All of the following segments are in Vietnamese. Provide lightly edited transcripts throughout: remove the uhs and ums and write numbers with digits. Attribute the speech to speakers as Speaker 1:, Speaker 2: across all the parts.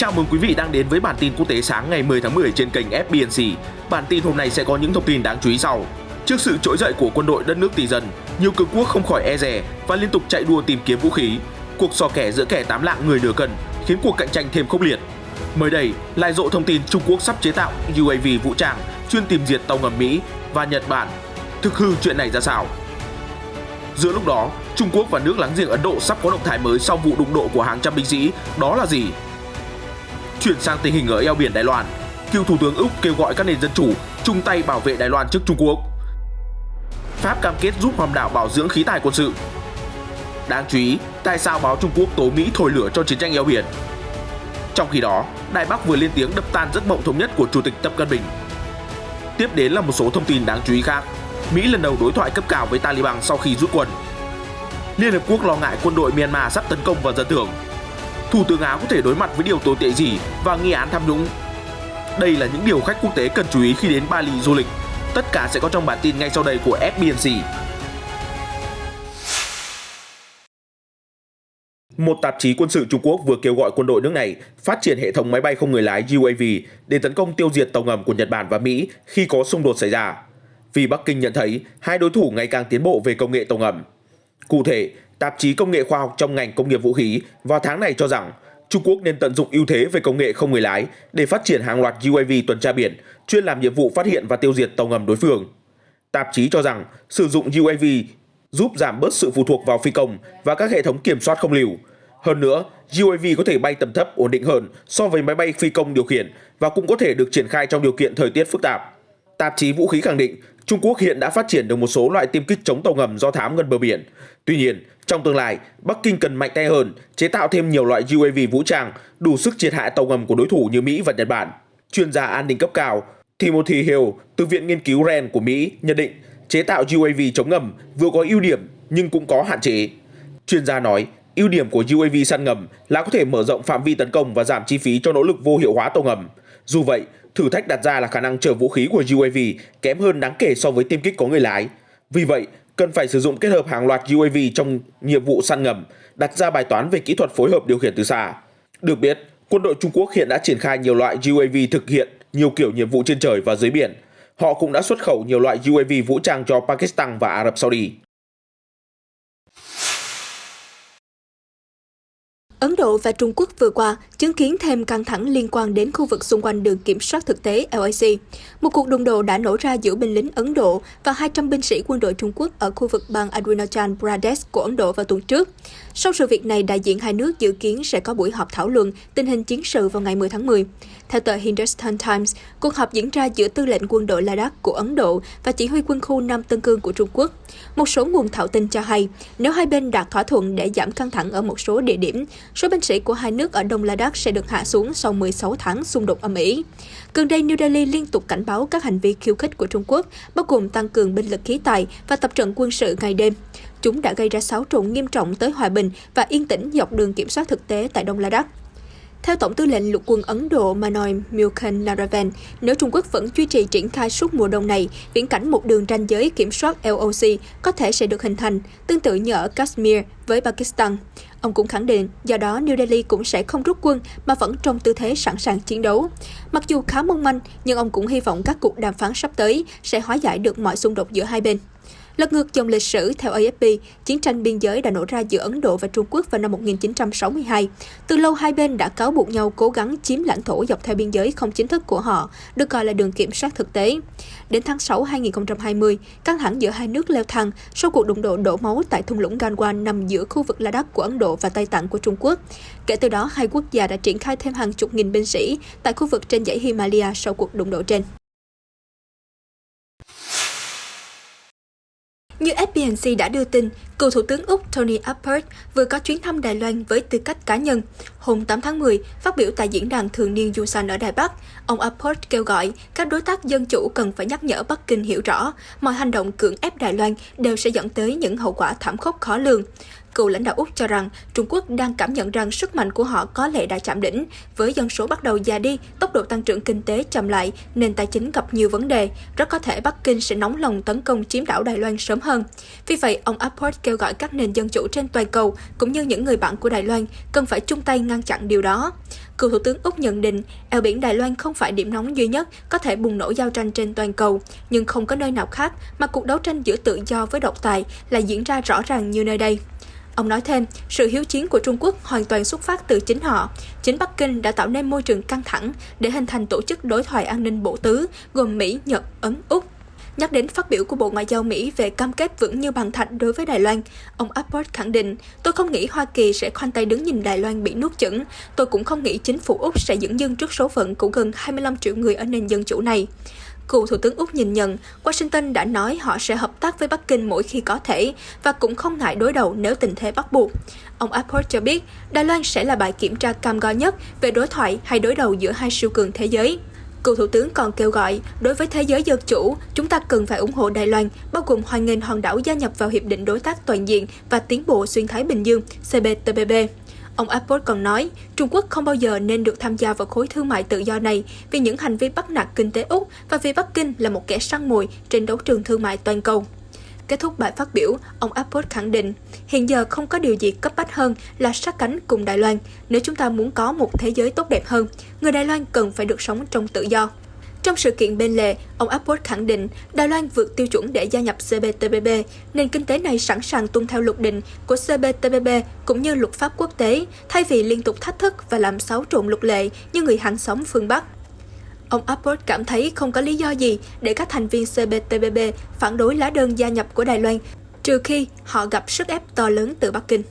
Speaker 1: Chào mừng quý vị đang đến với bản tin quốc tế sáng ngày 10 tháng 10 trên kênh FBNC. Bản tin hôm nay sẽ có những thông tin đáng chú ý sau. Trước sự trỗi dậy của quân đội đất nước tỷ dân, nhiều cường quốc không khỏi e dè và liên tục chạy đua tìm kiếm vũ khí. Cuộc xò kẻ giữa kẻ tám lạng người nửa cân khiến cuộc cạnh tranh thêm khốc liệt. Mới đây, lại rộ thông tin Trung Quốc sắp chế tạo UAV vũ trang chuyên tìm diệt tàu ngầm Mỹ và Nhật Bản. Thực hư chuyện này ra sao? Giữa lúc đó, Trung Quốc và nước láng giềng Ấn Độ sắp có động thái mới sau vụ đụng độ của hàng trăm binh sĩ, đó là gì? Chuyển sang tình hình ở eo biển Đài Loan, cựu Thủ tướng Úc kêu gọi các nền dân chủ chung tay bảo vệ Đài Loan trước Trung Quốc. Pháp cam kết giúp hòn đảo bảo dưỡng khí tài quân sự. Đáng chú ý, tại sao báo Trung Quốc tố Mỹ thổi lửa cho chiến tranh eo biển? Trong khi đó, Đài Bắc vừa lên tiếng đập tan giấc mộng thống nhất của Chủ tịch Tập Cận Bình. Tiếp đến là một số thông tin đáng chú ý khác. Mỹ lần đầu đối thoại cấp cao với Taliban sau khi rút quân. Liên Hợp Quốc lo ngại quân đội Myanmar sắp tấn công vào dân thường. Thủ tướng Áo có thể đối mặt với điều tồi tệ gì và nghi án tham nhũng? Đây là những điều khách quốc tế cần chú ý khi đến Bali du lịch. Tất cả sẽ có trong bản tin ngay sau đây của FBNC. Một tạp chí quân sự Trung Quốc vừa kêu gọi quân đội nước này phát triển hệ thống máy bay không người lái UAV để tấn công tiêu diệt tàu ngầm của Nhật Bản và Mỹ khi có xung đột xảy ra. Vì Bắc Kinh nhận thấy hai đối thủ ngày càng tiến bộ về công nghệ tàu ngầm. Cụ thể, tạp chí Công nghệ khoa học trong ngành công nghiệp vũ khí vào tháng này cho rằng Trung Quốc nên tận dụng ưu thế về công nghệ không người lái để phát triển hàng loạt UAV tuần tra biển, chuyên làm nhiệm vụ phát hiện và tiêu diệt tàu ngầm đối phương. Tạp chí cho rằng sử dụng UAV giúp giảm bớt sự phụ thuộc vào phi công và các hệ thống kiểm soát không lưu. Hơn nữa, UAV có thể bay tầm thấp ổn định hơn so với máy bay phi công điều khiển và cũng có thể được triển khai trong điều kiện thời tiết phức tạp. Tạp chí Vũ khí khẳng định Trung Quốc hiện đã phát triển được một số loại tiêm kích chống tàu ngầm do thám gần bờ biển. Tuy nhiên, trong tương lai, Bắc Kinh cần mạnh tay hơn, chế tạo thêm nhiều loại UAV vũ trang đủ sức triệt hạ tàu ngầm của đối thủ như Mỹ và Nhật Bản. Chuyên gia an ninh cấp cao Timothy Hill từ Viện Nghiên cứu RAND của Mỹ nhận định chế tạo UAV chống ngầm vừa có ưu điểm nhưng cũng có hạn chế. Chuyên gia nói, ưu điểm của UAV săn ngầm là có thể mở rộng phạm vi tấn công và giảm chi phí cho nỗ lực vô hiệu hóa tàu ngầm. Dù vậy, thử thách đặt ra là khả năng chở vũ khí của UAV kém hơn đáng kể so với tiêm kích có người lái. Vì vậy, cần phải sử dụng kết hợp hàng loạt UAV trong nhiệm vụ săn ngầm, đặt ra bài toán về kỹ thuật phối hợp điều khiển từ xa. Được biết, quân đội Trung Quốc hiện đã triển khai nhiều loại UAV thực hiện nhiều kiểu nhiệm vụ trên trời và dưới biển. Họ cũng đã xuất khẩu nhiều loại UAV vũ trang cho Pakistan và Ả Rập Saudi.
Speaker 2: Ấn Độ và Trung Quốc vừa qua chứng kiến thêm căng thẳng liên quan đến khu vực xung quanh đường kiểm soát thực tế LAC. Một cuộc đụng độ đã nổ ra giữa binh lính Ấn Độ và 200 binh sĩ quân đội Trung Quốc ở khu vực bang Arunachal Pradesh của Ấn Độ vào tuần trước. Sau sự việc này, đại diện hai nước dự kiến sẽ có buổi họp thảo luận tình hình chiến sự vào ngày 10 tháng 10. Theo tờ Hindustan Times, cuộc họp diễn ra giữa tư lệnh quân đội Ladakh của Ấn Độ và chỉ huy quân khu Nam Tân Cương của Trung Quốc. Một số nguồn thạo tin cho hay, nếu hai bên đạt thỏa thuận để giảm căng thẳng ở một số địa điểm, số binh sĩ của hai nước ở Đông Ladakh sẽ được hạ xuống sau 16 tháng xung đột âm ỉ. Gần đây, New Delhi liên tục cảnh báo các hành vi khiêu khích của Trung Quốc, bao gồm tăng cường binh lực khí tài và tập trận quân sự ngày đêm. Chúng đã gây ra xáo trộn nghiêm trọng tới hòa bình và yên tĩnh dọc đường kiểm soát thực tế tại Đông Ladakh. Theo Tổng tư lệnh lục quân Ấn Độ Manoy Mukundan Narayan, nếu Trung Quốc vẫn duy trì triển khai suốt mùa đông này, viễn cảnh một đường ranh giới kiểm soát LOC có thể sẽ được hình thành, tương tự như ở Kashmir với Pakistan. Ông cũng khẳng định, do đó New Delhi cũng sẽ không rút quân mà vẫn trong tư thế sẵn sàng chiến đấu. Mặc dù khá mong manh, nhưng ông cũng hy vọng các cuộc đàm phán sắp tới sẽ hóa giải được mọi xung đột giữa hai bên. Lật ngược dòng lịch sử, theo AFP, chiến tranh biên giới đã nổ ra giữa Ấn Độ và Trung Quốc vào năm 1962. Từ lâu, hai bên đã cáo buộc nhau cố gắng chiếm lãnh thổ dọc theo biên giới không chính thức của họ, được gọi là đường kiểm soát thực tế. Đến tháng 6 2020, căng thẳng giữa hai nước leo thang sau cuộc đụng độ đổ máu tại thung lũng Gangwon nằm giữa khu vực Ladakh của Ấn Độ và Tây Tạng của Trung Quốc. Kể từ đó, hai quốc gia đã triển khai thêm hàng chục nghìn binh sĩ tại khu vực trên dãy Himalaya sau cuộc đụng độ trên. Như FBNC đã đưa tin, cựu Thủ tướng Úc Tony Abbott vừa có chuyến thăm Đài Loan với tư cách cá nhân. Hôm 8 tháng 10, phát biểu tại diễn đàn thường niên Busan ở Đài Bắc, ông Abbott kêu gọi các đối tác dân chủ cần phải nhắc nhở Bắc Kinh hiểu rõ mọi hành động cưỡng ép Đài Loan đều sẽ dẫn tới những hậu quả thảm khốc khó lường. Cựu lãnh đạo Úc cho rằng Trung Quốc đang cảm nhận rằng sức mạnh của họ có lẽ đã chạm đỉnh, với dân số bắt đầu già đi, tốc độ tăng trưởng kinh tế chậm lại, nền tài chính gặp nhiều vấn đề. Rất có thể Bắc Kinh sẽ nóng lòng tấn công chiếm đảo Đài Loan sớm hơn. Vì vậy, ông Apport kêu gọi các nền dân chủ trên toàn cầu, cũng như những người bạn của Đài Loan, cần phải chung tay ngăn chặn điều đó. Cựu Thủ tướng Úc nhận định, eo biển Đài Loan không phải điểm nóng duy nhất có thể bùng nổ giao tranh trên toàn cầu, nhưng không có nơi nào khác mà cuộc đấu tranh giữa tự do với độc tài lại diễn ra rõ ràng như nơi đây. Ông nói thêm, sự hiếu chiến của Trung Quốc hoàn toàn xuất phát từ chính họ. Chính Bắc Kinh đã tạo nên môi trường căng thẳng để hình thành tổ chức đối thoại an ninh bộ tứ gồm Mỹ, Nhật, Ấn, Úc. Nhắc đến phát biểu của Bộ Ngoại giao Mỹ về cam kết vững như bàn thạch đối với Đài Loan, ông Apport khẳng định, tôi không nghĩ Hoa Kỳ sẽ khoanh tay đứng nhìn Đài Loan bị nuốt chửng. Tôi cũng không nghĩ chính phủ Úc sẽ dửng dưng trước số phận của gần 25 triệu người ở nền dân chủ này. Cựu Thủ tướng Úc nhìn nhận, Washington đã nói họ sẽ hợp tác với Bắc Kinh mỗi khi có thể và cũng không ngại đối đầu nếu tình thế bắt buộc. Ông Apport cho biết, Đài Loan sẽ là bài kiểm tra cam go nhất về đối thoại hay đối đầu giữa hai siêu cường thế giới. Cựu Thủ tướng còn kêu gọi, đối với thế giới dân chủ, chúng ta cần phải ủng hộ Đài Loan, bao gồm hoan nghênh hòn đảo gia nhập vào Hiệp định Đối tác Toàn diện và Tiến bộ Xuyên Thái Bình Dương, CPTPP. Ông Apport còn nói, Trung Quốc không bao giờ nên được tham gia vào khối thương mại tự do này vì những hành vi bắt nạt kinh tế Úc và vì Bắc Kinh là một kẻ săn mồi trên đấu trường thương mại toàn cầu. Kết thúc bài phát biểu, ông Apport khẳng định, hiện giờ không có điều gì cấp bách hơn là sát cánh cùng Đài Loan. Nếu chúng ta muốn có một thế giới tốt đẹp hơn, người Đài Loan cần phải được sống trong tự do. Trong sự kiện bên lề, ông Apport khẳng định Đài Loan vượt tiêu chuẩn để gia nhập CPTPP, nền kinh tế này sẵn sàng tuân theo luật định của CPTPP cũng như luật pháp quốc tế, thay vì liên tục thách thức và làm xáo trộn luật lệ như người hàng xóm phương Bắc. Ông Apport cảm thấy không có lý do gì để các thành viên CPTPP phản đối lá đơn gia nhập của Đài Loan, trừ khi họ gặp sức ép to lớn từ Bắc Kinh.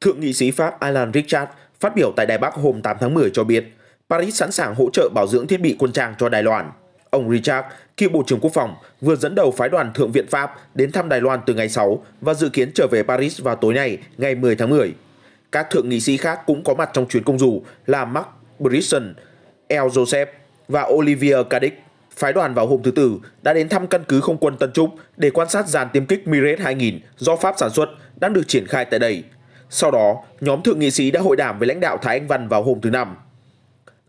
Speaker 1: Thượng nghị sĩ Pháp Alain Richard phát biểu tại Đài Bắc hôm 8 tháng 10 cho biết, Paris sẵn sàng hỗ trợ bảo dưỡng thiết bị quân trang cho Đài Loan. Ông Richard, cựu Bộ trưởng Quốc phòng, vừa dẫn đầu phái đoàn Thượng viện Pháp đến thăm Đài Loan từ ngày 6 và dự kiến trở về Paris vào tối nay, ngày 10 tháng 10. Các thượng nghị sĩ khác cũng có mặt trong chuyến công du là Mark Brisson, El Joseph và Olivier Cadic. Phái đoàn vào hôm thứ Tư đã đến thăm căn cứ không quân Tân Trúc để quan sát dàn tiêm kích Mirage 2000 do Pháp sản xuất đang được triển khai tại đây. Sau đó, nhóm thượng nghị sĩ đã hội đàm với lãnh đạo Thái Anh Văn vào hôm thứ Năm.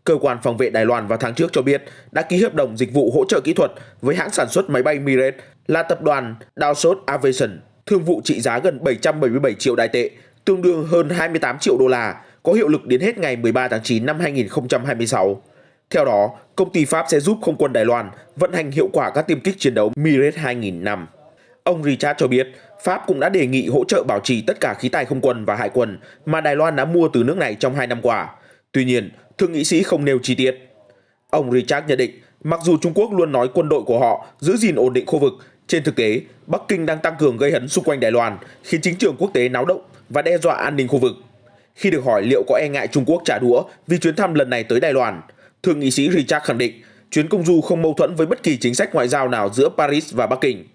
Speaker 1: Cơ quan phòng vệ Đài Loan vào tháng trước cho biết đã ký hợp đồng dịch vụ hỗ trợ kỹ thuật với hãng sản xuất máy bay Mirage là tập đoàn Dassault Aviation, thương vụ trị giá gần 777 triệu Đài tệ, tương đương hơn 28 triệu đô la, có hiệu lực đến hết ngày 13 tháng 9 năm 2026. Theo đó, công ty Pháp sẽ giúp không quân Đài Loan vận hành hiệu quả các tiêm kích chiến đấu Mirage 2005. Ông Richard cho biết, Pháp cũng đã đề nghị hỗ trợ bảo trì tất cả khí tài không quân và hải quân mà Đài Loan đã mua từ nước này trong 2 năm qua. Tuy nhiên, thượng nghị sĩ không nêu chi tiết. Ông Richard nhận định, mặc dù Trung Quốc luôn nói quân đội của họ giữ gìn ổn định khu vực, trên thực tế, Bắc Kinh đang tăng cường gây hấn xung quanh Đài Loan, khiến chính trường quốc tế náo động và đe dọa an ninh khu vực. Khi được hỏi liệu có e ngại Trung Quốc trả đũa vì chuyến thăm lần này tới Đài Loan, thượng nghị sĩ Richard khẳng định chuyến công du không mâu thuẫn với bất kỳ chính sách ngoại giao nào giữa Paris và Bắc Kinh.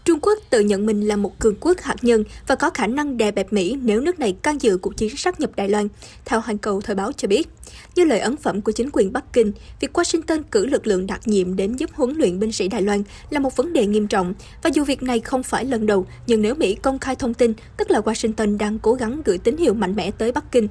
Speaker 2: Trung Quốc tự nhận mình là một cường quốc hạt nhân và có khả năng đè bẹp Mỹ nếu nước này can dự cuộc chiến sáp nhập Đài Loan, theo Hoàn Cầu Thời báo cho biết. Như lời ấn phẩm của chính quyền Bắc Kinh, việc Washington cử lực lượng đặc nhiệm đến giúp huấn luyện binh sĩ Đài Loan là một vấn đề nghiêm trọng, và dù việc này không phải lần đầu, nhưng nếu Mỹ công khai thông tin, tức là Washington đang cố gắng gửi tín hiệu mạnh mẽ tới Bắc Kinh.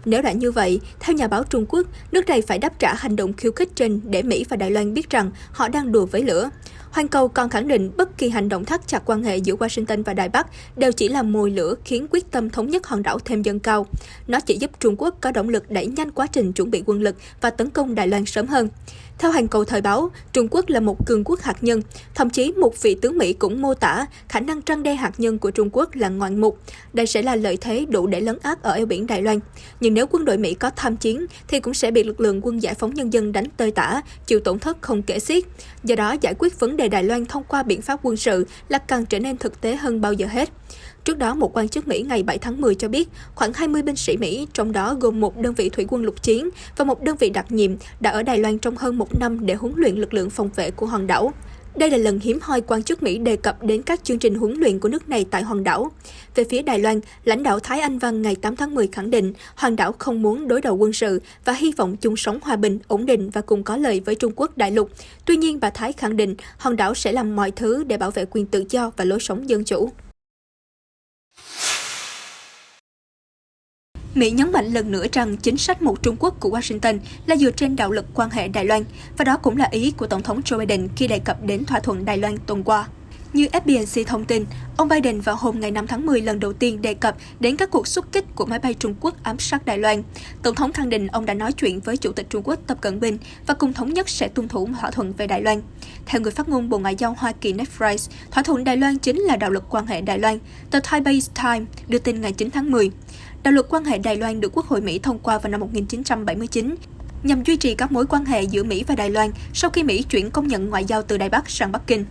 Speaker 2: Nếu đã như vậy, theo nhà báo Trung Quốc, nước này phải đáp trả hành động khiêu khích trên để Mỹ và Đài Loan biết rằng họ đang đùa với lửa. Hoàn Cầu còn khẳng định bất kỳ hành động thắt chặt quan hệ giữa Washington và Đài Bắc đều chỉ là mồi lửa khiến quyết tâm thống nhất hòn đảo thêm dâng cao. Nó chỉ giúp Trung Quốc có động lực đẩy nhanh quá trình chuẩn bị quân lực và tấn công Đài Loan sớm hơn. Theo Hoàn Cầu Thời báo, Trung Quốc là một cường quốc hạt nhân. Thậm chí một vị tướng Mỹ cũng mô tả khả năng răn đe hạt nhân của Trung Quốc là ngoạn mục. Đây sẽ là lợi thế đủ để lấn át ở eo biển Đài Loan. Nhưng nếu quân đội Mỹ có tham chiến, thì cũng sẽ bị lực lượng quân giải phóng nhân dân đánh tơi tả, chịu tổn thất không kể xiết. Do đó, giải quyết vấn đề Đài Loan thông qua biện pháp quân sự là càng trở nên thực tế hơn bao giờ hết. Trước đó, một quan chức Mỹ ngày 7 tháng 10 cho biết khoảng 20 binh sĩ Mỹ, trong đó gồm một đơn vị thủy quân lục chiến và một đơn vị đặc nhiệm, đã ở Đài Loan trong hơn một năm để huấn luyện lực lượng phòng vệ của hòn đảo. Đây là lần hiếm hoi quan chức Mỹ đề cập đến các chương trình huấn luyện của nước này tại hòn đảo. Về phía Đài Loan, lãnh đạo Thái Anh Văn ngày 8 tháng 10 khẳng định hòn đảo không muốn đối đầu quân sự và hy vọng chung sống hòa bình, ổn định và cùng có lợi với Trung Quốc đại lục. Tuy nhiên, bà Thái khẳng định hòn đảo sẽ làm mọi thứ để bảo vệ quyền tự do và lối sống dân chủ. Mỹ nhấn mạnh lần nữa rằng chính sách một Trung Quốc của Washington là dựa trên đạo luật quan hệ Đài Loan, và đó cũng là ý của Tổng thống Joe Biden khi đề cập đến thỏa thuận Đài Loan tuần qua. Như FBNC thông tin, ông Biden vào hôm ngày 5 tháng 10 lần đầu tiên đề cập đến các cuộc xuất kích của máy bay Trung Quốc ám sát Đài Loan. Tổng thống khẳng định ông đã nói chuyện với Chủ tịch Trung Quốc Tập Cận Bình và cùng thống nhất sẽ tuân thủ thỏa thuận về Đài Loan. Theo người phát ngôn Bộ Ngoại giao Hoa Kỳ Ned Price, thỏa thuận Đài Loan chính là đạo luật quan hệ Đài Loan, tờ Taipei Times đưa tin ngày 9 tháng 10. Đạo luật quan hệ Đài Loan được Quốc hội Mỹ thông qua vào năm 1979, nhằm duy trì các mối quan hệ giữa Mỹ và Đài Loan sau khi Mỹ chuyển công nhận ngoại giao từ Đài Bắc sang Bắc Kinh.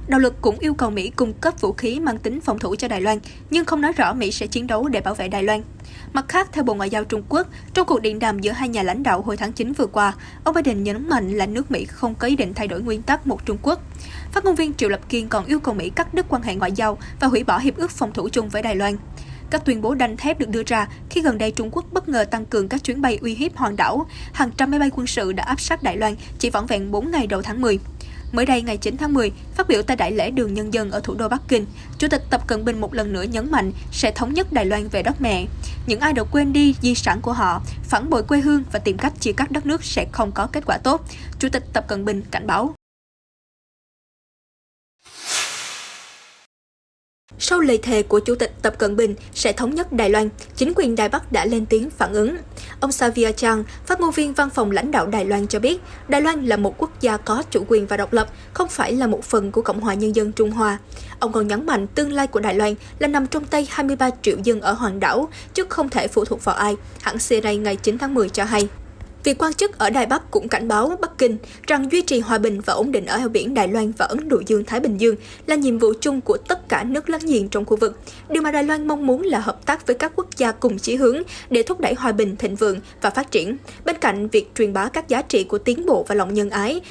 Speaker 2: Đạo luật cũng yêu cầu Mỹ cung cấp vũ khí mang tính phòng thủ cho Đài Loan, nhưng không nói rõ Mỹ sẽ chiến đấu để bảo vệ Đài Loan. Mặt khác, theo Bộ Ngoại giao Trung Quốc, trong cuộc điện đàm giữa hai nhà lãnh đạo hồi tháng 9 vừa qua, ông Biden nhấn mạnh là nước Mỹ không có ý định thay đổi nguyên tắc một Trung Quốc. Phát ngôn viên Triệu Lập Kiên còn yêu cầu Mỹ cắt đứt quan hệ ngoại giao và hủy bỏ hiệp ước phòng thủ chung với Đài Loan. Các tuyên bố đanh thép được đưa ra khi gần đây Trung Quốc bất ngờ tăng cường các chuyến bay uy hiếp hòn đảo. Hàng trăm máy bay quân sự đã áp sát Đài Loan chỉ vỏn vẹn 4 ngày đầu tháng 10. Mới đây, ngày 9 tháng 10, phát biểu tại Đại lễ Đường Nhân dân ở thủ đô Bắc Kinh, Chủ tịch Tập Cận Bình một lần nữa nhấn mạnh sẽ thống nhất Đài Loan về đất mẹ. Những ai đã quên đi di sản của họ, phản bội quê hương và tìm cách chia cắt đất nước sẽ không có kết quả tốt, Chủ tịch Tập Cận Bình cảnh báo. Sau lời thề của Chủ tịch Tập Cận Bình sẽ thống nhất Đài Loan, chính quyền Đài Bắc đã lên tiếng phản ứng. Ông Xavier Chang, phát ngôn viên văn phòng lãnh đạo Đài Loan cho biết, Đài Loan là một quốc gia có chủ quyền và độc lập, không phải là một phần của Cộng hòa Nhân dân Trung Hoa. Ông còn nhấn mạnh tương lai của Đài Loan là nằm trong tay 23 triệu dân ở hòn đảo, chứ không thể phụ thuộc vào ai, hãng CNA ngày 9 tháng 10 cho hay. Vị quan chức ở Đài Bắc cũng cảnh báo Bắc Kinh rằng duy trì hòa bình và ổn định ở eo biển Đài Loan và Ấn Độ Dương-Thái Bình Dương là nhiệm vụ chung của tất cả nước láng giềng trong khu vực. Điều mà Đài Loan mong muốn là hợp tác với các quốc gia cùng chí hướng để thúc đẩy hòa bình, thịnh vượng và phát triển, bên cạnh việc truyền bá các giá trị của tiến bộ và lòng nhân ái.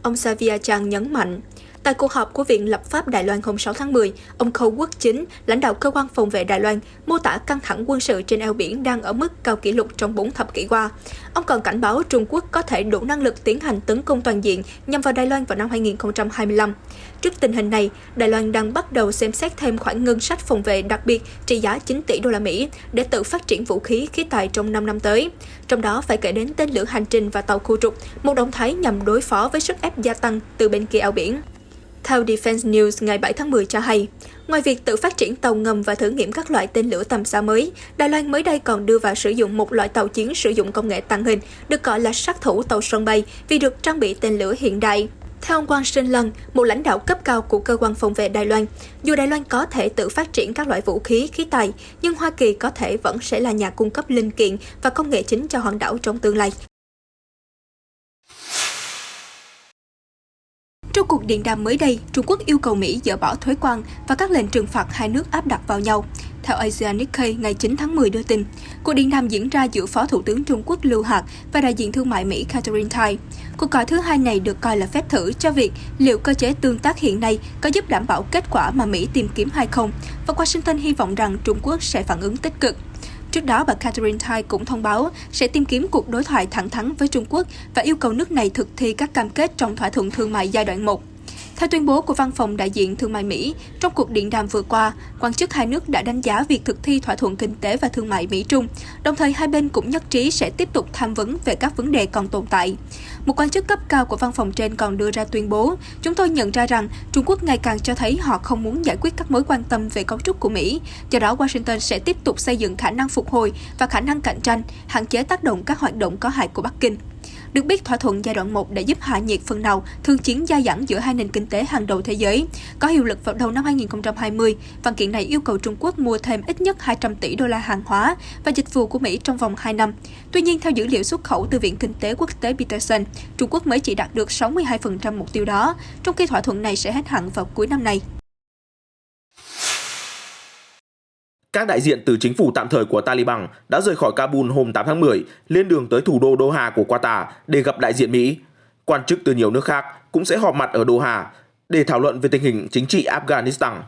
Speaker 2: Ông Xavier Chang nhấn mạnh. Tại cuộc họp của Viện Lập pháp Đài Loan hôm 6 tháng 10, ông Khâu Quốc Chính, lãnh đạo cơ quan phòng vệ Đài Loan, mô tả căng thẳng quân sự trên eo biển đang ở mức cao kỷ lục trong 4 thập kỷ qua. Ông còn cảnh báo Trung Quốc có thể đủ năng lực tiến hành tấn công toàn diện nhằm vào Đài Loan vào năm 2025. Trước tình hình này, Đài Loan đang bắt đầu xem xét thêm khoản ngân sách phòng vệ đặc biệt trị giá 9 tỷ đô la Mỹ để tự phát triển vũ khí khí tài trong 5 năm tới. Trong đó phải kể đến tên lửa hành trình và tàu khu trục, một động thái nhằm đối phó với sức ép gia tăng từ bên kia eo biển. Theo Defense News ngày 7 tháng 10 cho hay, ngoài việc tự phát triển tàu ngầm và thử nghiệm các loại tên lửa tầm xa mới, Đài Loan mới đây còn đưa vào sử dụng một loại tàu chiến sử dụng công nghệ tàng hình, được gọi là sát thủ tàu sân bay vì được trang bị tên lửa hiện đại. Theo ông Quang Sinh Lân, một lãnh đạo cấp cao của cơ quan phòng vệ Đài Loan, dù Đài Loan có thể tự phát triển các loại vũ khí, khí tài, nhưng Hoa Kỳ có thể vẫn sẽ là nhà cung cấp linh kiện và công nghệ chính cho hòn đảo trong tương lai. Trong cuộc điện đàm mới đây, Trung Quốc yêu cầu Mỹ dỡ bỏ thuế quan và các lệnh trừng phạt hai nước áp đặt vào nhau. Theo Asia Nikkei ngày 9 tháng 10 đưa tin, cuộc điện đàm diễn ra giữa Phó Thủ tướng Trung Quốc Lưu Hạc và đại diện thương mại Mỹ Catherine Tai. Cuộc gọi thứ hai này được coi là phép thử cho việc liệu cơ chế tương tác hiện nay có giúp đảm bảo kết quả mà Mỹ tìm kiếm hay không, và Washington hy vọng rằng Trung Quốc sẽ phản ứng tích cực. Trước đó, bà Catherine Tai cũng thông báo sẽ tìm kiếm cuộc đối thoại thẳng thắn với Trung Quốc và yêu cầu nước này thực thi các cam kết trong thỏa thuận thương mại giai đoạn 1. Theo tuyên bố của Văn phòng đại diện Thương mại Mỹ, trong cuộc điện đàm vừa qua, quan chức hai nước đã đánh giá việc thực thi thỏa thuận kinh tế và thương mại Mỹ-Trung, đồng thời hai bên cũng nhất trí sẽ tiếp tục tham vấn về các vấn đề còn tồn tại. Một quan chức cấp cao của văn phòng trên còn đưa ra tuyên bố, chúng tôi nhận ra rằng Trung Quốc ngày càng cho thấy họ không muốn giải quyết các mối quan tâm về cấu trúc của Mỹ, do đó Washington sẽ tiếp tục xây dựng khả năng phục hồi và khả năng cạnh tranh, hạn chế tác động các hoạt động có hại của Bắc Kinh. Được biết, thỏa thuận giai đoạn 1 đã giúp hạ nhiệt phần nào thương chiến dai dẳng giữa hai nền kinh tế hàng đầu thế giới. Có hiệu lực vào đầu năm 2020, văn kiện này yêu cầu Trung Quốc mua thêm ít nhất 200 tỷ đô la hàng hóa và dịch vụ của Mỹ trong vòng 2 năm. Tuy nhiên, theo dữ liệu xuất khẩu từ Viện Kinh tế Quốc tế Peterson, Trung Quốc mới chỉ đạt được 62% mục tiêu đó, trong khi thỏa thuận này sẽ hết hạn vào cuối năm nay.
Speaker 1: Các đại diện từ chính phủ tạm thời của Taliban đã rời khỏi Kabul hôm 8 tháng 10, lên đường tới thủ đô Doha của Qatar để gặp đại diện Mỹ. Quan chức từ nhiều nước khác cũng sẽ họp mặt ở Doha. để thảo luận về tình hình chính trị Afghanistan.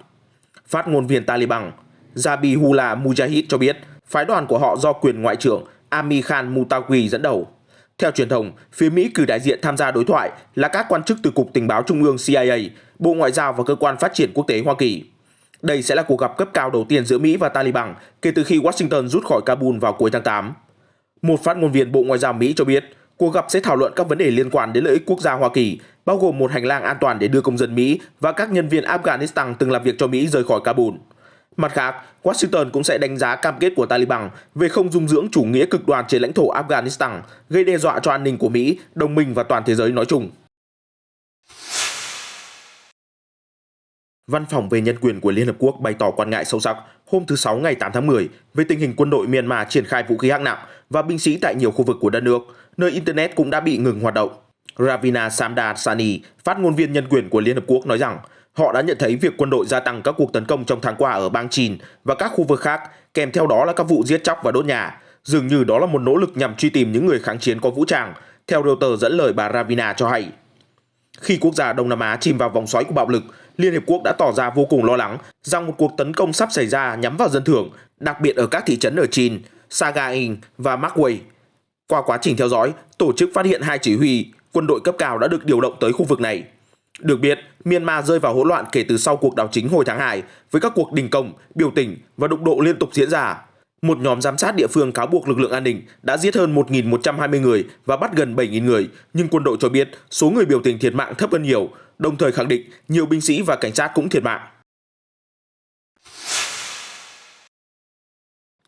Speaker 1: Phát ngôn viên Taliban Zabihullah Mujahid cho biết phái đoàn của họ do quyền Ngoại trưởng Amir Khan Muttaqi dẫn đầu. Theo truyền thông, phía Mỹ cử đại diện tham gia đối thoại là các quan chức từ Cục Tình báo Trung ương CIA, Bộ Ngoại giao và Cơ quan Phát triển Quốc tế Hoa Kỳ. Đây sẽ là cuộc gặp cấp cao đầu tiên giữa Mỹ và Taliban kể từ khi Washington rút khỏi Kabul vào cuối tháng 8. Một phát ngôn viên Bộ Ngoại giao Mỹ cho biết cuộc gặp sẽ thảo luận các vấn đề liên quan đến lợi ích quốc gia Hoa Kỳ, bao gồm một hành lang an toàn để đưa công dân Mỹ và các nhân viên Afghanistan từng làm việc cho Mỹ rời khỏi Kabul. Mặt khác, Washington cũng sẽ đánh giá cam kết của Taliban về không dung dưỡng chủ nghĩa cực đoan trên lãnh thổ Afghanistan, gây đe dọa cho an ninh của Mỹ, đồng minh và toàn thế giới nói chung. Văn phòng về nhân quyền của Liên Hợp Quốc bày tỏ quan ngại sâu sắc hôm thứ Sáu ngày 8 tháng 10 về tình hình quân đội Myanmar triển khai vũ khí hạng nặng và binh sĩ tại nhiều khu vực của đất nước, nơi Internet cũng đã bị ngừng hoạt động. Ravina Shamdasani, phát ngôn viên nhân quyền của Liên Hợp Quốc nói rằng họ đã nhận thấy việc quân đội gia tăng các cuộc tấn công trong tháng qua ở bang Chin và các khu vực khác, kèm theo đó là các vụ giết chóc và đốt nhà. Dường như đó là một nỗ lực nhằm truy tìm những người kháng chiến có vũ trang, theo Reuters dẫn lời bà Ravina cho hay. Khi quốc gia Đông Nam Á chìm vào vòng xoáy của bạo lực, Liên Hiệp Quốc đã tỏ ra vô cùng lo lắng rằng một cuộc tấn công sắp xảy ra nhắm vào dân thường, đặc biệt ở các thị trấn ở Chin, Sagaing và Makwe. Qua quá trình theo dõi, tổ chức phát hiện 2 chỉ huy quân đội cấp cao đã được điều động tới khu vực này. Được biết, Myanmar rơi vào hỗn loạn kể từ sau cuộc đảo chính hồi tháng 2 với các cuộc đình công, biểu tình và đụng độ liên tục diễn ra. Một nhóm giám sát địa phương cáo buộc lực lượng an ninh đã giết hơn 1.120 người và bắt gần 7.000 người, nhưng quân đội cho biết số người biểu tình thiệt mạng thấp hơn nhiều, đồng thời khẳng định nhiều binh sĩ và cảnh sát cũng thiệt mạng.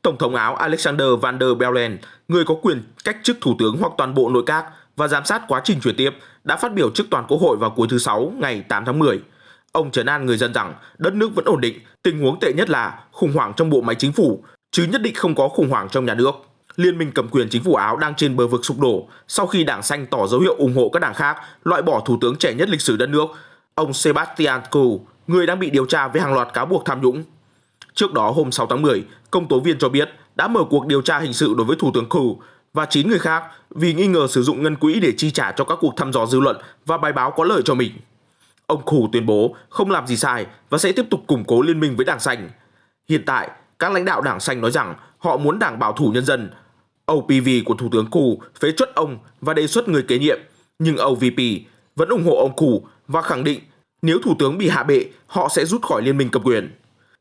Speaker 1: Tổng thống Áo Alexander Van der Bellen, người có quyền cách chức thủ tướng hoặc toàn bộ nội các và giám sát quá trình chuyển tiếp, đã phát biểu trước toàn Quốc hội vào cuối thứ Sáu ngày 8 tháng 10. Ông trấn an người dân rằng đất nước vẫn ổn định, tình huống tệ nhất là khủng hoảng trong bộ máy chính phủ, chứ nhất định không có khủng hoảng trong nhà nước. Liên minh cầm quyền chính phủ Áo đang trên bờ vực sụp đổ sau khi Đảng Xanh tỏ dấu hiệu ủng hộ các đảng khác loại bỏ thủ tướng trẻ nhất lịch sử đất nước, ông Sebastian Kurz, người đang bị điều tra với hàng loạt cáo buộc tham nhũng. Trước đó hôm 6 tháng 10, công tố viên cho biết đã mở cuộc điều tra hình sự đối với thủ tướng Kurz và 9 người khác vì nghi ngờ sử dụng ngân quỹ để chi trả cho các cuộc thăm dò dư luận và bài báo có lợi cho mình. Ông Kurz tuyên bố không làm gì sai và sẽ tiếp tục củng cố liên minh với Đảng Xanh. Hiện tại, các lãnh đạo Đảng Xanh nói rằng họ muốn Đảng Bảo thủ Nhân dân OPV của Thủ tướng Kurz phế truất ông và đề xuất người kế nhiệm, nhưng OVP vẫn ủng hộ ông Kurz và khẳng định nếu Thủ tướng bị hạ bệ, họ sẽ rút khỏi liên minh cầm quyền.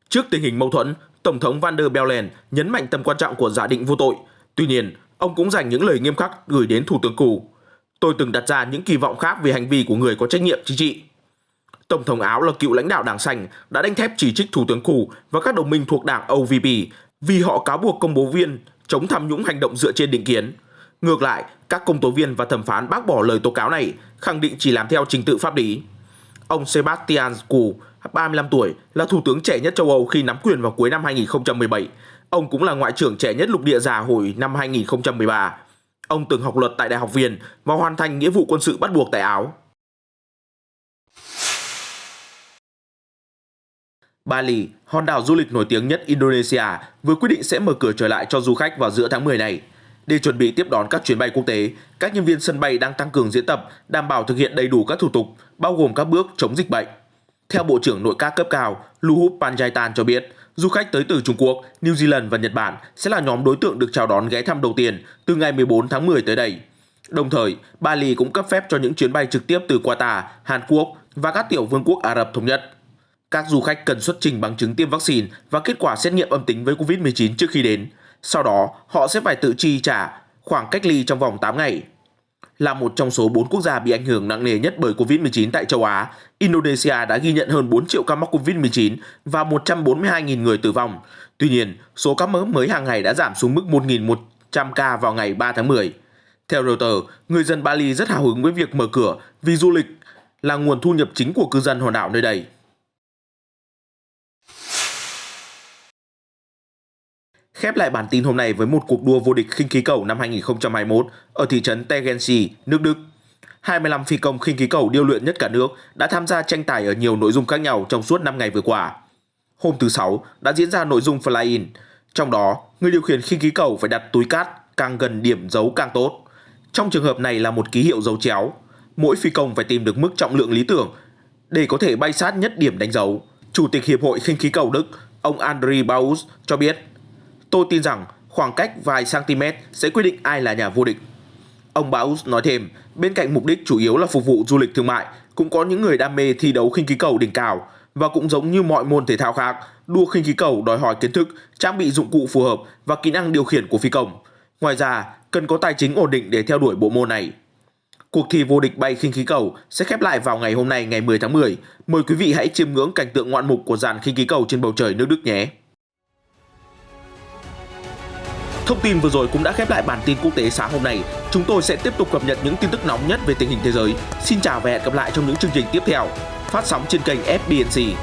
Speaker 1: Trước tình hình mâu thuẫn, Tổng thống Van der Bellen nhấn mạnh tầm quan trọng của giả định vô tội. Tuy nhiên, ông cũng dành những lời nghiêm khắc gửi đến Thủ tướng Kurz. Tôi từng đặt ra những kỳ vọng khác về hành vi của người có trách nhiệm chính trị. Tổng thống Áo là cựu lãnh đạo Đảng Xanh đã đánh thép chỉ trích Thủ tướng Kurz và các đồng minh thuộc đảng OVP vì họ cáo buộc công tố viên chống tham nhũng hành động dựa trên định kiến. Ngược lại, các công tố viên và thẩm phán bác bỏ lời tố cáo này, khẳng định chỉ làm theo trình tự pháp lý. Ông Sebastian Kurz, 35 tuổi, là thủ tướng trẻ nhất châu Âu khi nắm quyền vào cuối năm 2017. Ông cũng là ngoại trưởng trẻ nhất lục địa già hồi năm 2013. Ông từng học luật tại Đại học Viên và hoàn thành nghĩa vụ quân sự bắt buộc tại Áo. Bali, hòn đảo du lịch nổi tiếng nhất Indonesia, vừa quyết định sẽ mở cửa trở lại cho du khách vào giữa tháng 10 này. Để chuẩn bị tiếp đón các chuyến bay quốc tế, các nhân viên sân bay đang tăng cường diễn tập, đảm bảo thực hiện đầy đủ các thủ tục, bao gồm các bước chống dịch bệnh. Theo Bộ trưởng Nội các cấp cao Luhut Panjaitan cho biết, du khách tới từ Trung Quốc, New Zealand và Nhật Bản sẽ là nhóm đối tượng được chào đón ghé thăm đầu tiên từ ngày 14 tháng 10 tới đây. Đồng thời, Bali cũng cấp phép cho những chuyến bay trực tiếp từ Qatar, Hàn Quốc và các tiểu vương quốc Ả Rập Thống Nhất. Các du khách cần xuất trình bằng chứng tiêm vaccine và kết quả xét nghiệm âm tính với COVID-19 trước khi đến. Sau đó, họ sẽ phải tự chi trả khoảng cách ly trong vòng 8 ngày. Là một trong số 4 quốc gia bị ảnh hưởng nặng nề nhất bởi COVID-19 tại châu Á, Indonesia đã ghi nhận hơn 4 triệu ca mắc COVID-19 và 142.000 người tử vong. Tuy nhiên, số ca mắc mới hàng ngày đã giảm xuống mức 1.100 ca vào ngày 3 tháng 10. Theo Reuters, người dân Bali rất hào hứng với việc mở cửa vì du lịch là nguồn thu nhập chính của cư dân hòn đảo nơi đây. Khép lại bản tin hôm nay với một cuộc đua vô địch khinh khí cầu năm 2021 ở thị trấn Tegernsee, nước Đức. 25 phi công khinh khí cầu điêu luyện nhất cả nước đã tham gia tranh tài ở nhiều nội dung khác nhau trong suốt 5 ngày vừa qua. Hôm thứ Sáu đã diễn ra nội dung fly-in, trong đó người điều khiển khinh khí cầu phải đặt túi cát càng gần điểm dấu càng tốt. Trong trường hợp này là một ký hiệu dấu chéo. Mỗi phi công phải tìm được mức trọng lượng lý tưởng để có thể bay sát nhất điểm đánh dấu. Chủ tịch Hiệp hội khinh khí cầu Đức, ông André Baus cho biết, tôi tin rằng khoảng cách vài cm sẽ quyết định ai là nhà vô địch. Ông Baus nói thêm, bên cạnh mục đích chủ yếu là phục vụ du lịch thương mại, cũng có những người đam mê thi đấu khinh khí cầu đỉnh cao, và cũng giống như mọi môn thể thao khác, đua khinh khí cầu đòi hỏi kiến thức, trang bị dụng cụ phù hợp và kỹ năng điều khiển của phi công. Ngoài ra, cần có tài chính ổn định để theo đuổi bộ môn này. Cuộc thi vô địch bay khinh khí cầu sẽ khép lại vào ngày hôm nay, ngày 10 tháng 10. Mời quý vị hãy chiêm ngưỡng cảnh tượng ngoạn mục của dàn khinh khí cầu trên bầu trời nước Đức nhé. Thông tin vừa rồi cũng đã khép lại bản tin quốc tế sáng hôm nay. Chúng tôi sẽ tiếp tục cập nhật những tin tức nóng nhất về tình hình thế giới. Xin chào và hẹn gặp lại trong những chương trình tiếp theo. Phát sóng trên kênh FBNC.